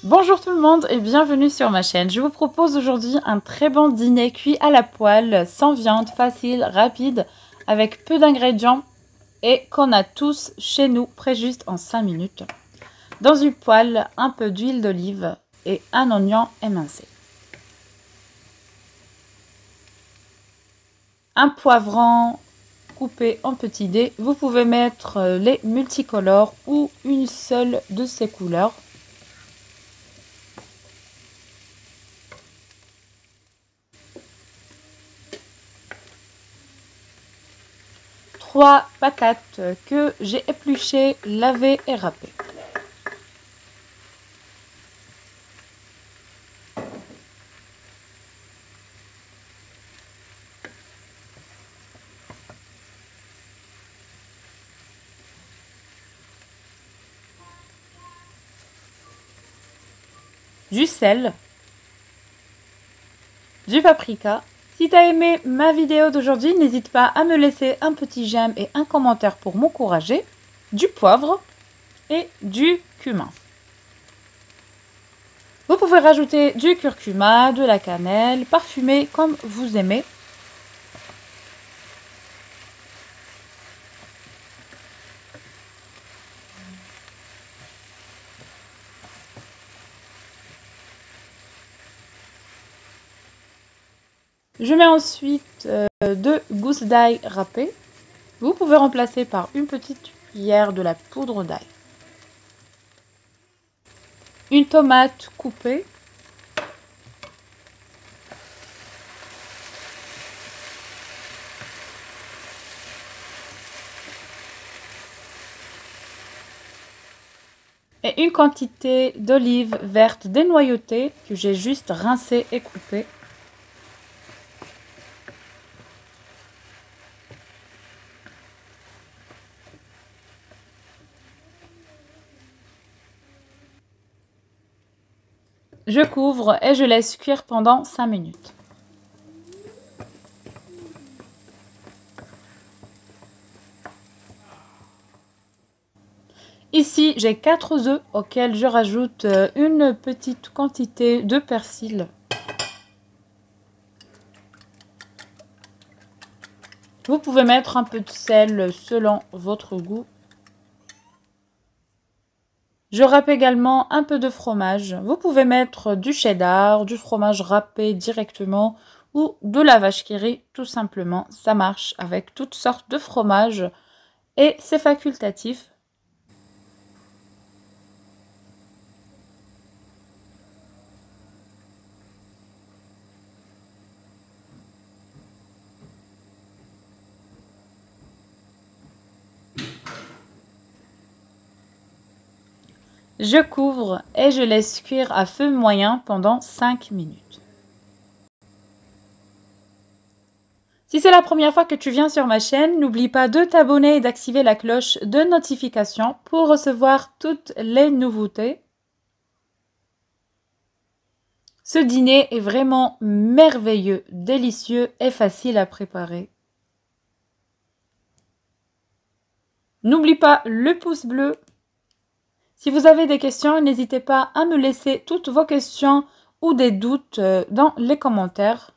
Bonjour tout le monde et bienvenue sur ma chaîne. Je vous propose aujourd'hui un très bon dîner cuit à la poêle, sans viande, facile, rapide, avec peu d'ingrédients et qu'on a tous chez nous, prêt juste en 5 minutes. Dans une poêle, un peu d'huile d'olive et un oignon émincé. Un poivron coupé en petits dés. Vous pouvez mettre les multicolores ou une seule de ces couleurs. Trois patates que j'ai épluchées, lavées et râpées. Du sel, du paprika. Si tu as aimé ma vidéo d'aujourd'hui, n'hésite pas à me laisser un petit j'aime et un commentaire pour m'encourager. Du poivre et du cumin. Vous pouvez rajouter du curcuma, de la cannelle, parfumé comme vous aimez. Je mets ensuite 2 gousses d'ail râpées. Vous pouvez remplacer par une petite cuillère de la poudre d'ail. Une tomate coupée. Et une quantité d'olives vertes dénoyautées que j'ai juste rincées et coupées. Je couvre et je laisse cuire pendant 5 minutes. Ici, j'ai 4 œufs auxquels je rajoute une petite quantité de persil. Vous pouvez mettre un peu de sel selon votre goût. Je râpe également un peu de fromage. Vous pouvez mettre du cheddar, du fromage râpé directement ou de la vache qui rit, tout simplement. Ça marche avec toutes sortes de fromages et c'est facultatif. Je couvre et je laisse cuire à feu moyen pendant 5 minutes. Si c'est la première fois que tu viens sur ma chaîne, n'oublie pas de t'abonner et d'activer la cloche de notification pour recevoir toutes les nouveautés. Ce dîner est vraiment merveilleux, délicieux et facile à préparer. N'oublie pas le pouce bleu. Si vous avez des questions, n'hésitez pas à me laisser toutes vos questions ou des doutes dans les commentaires.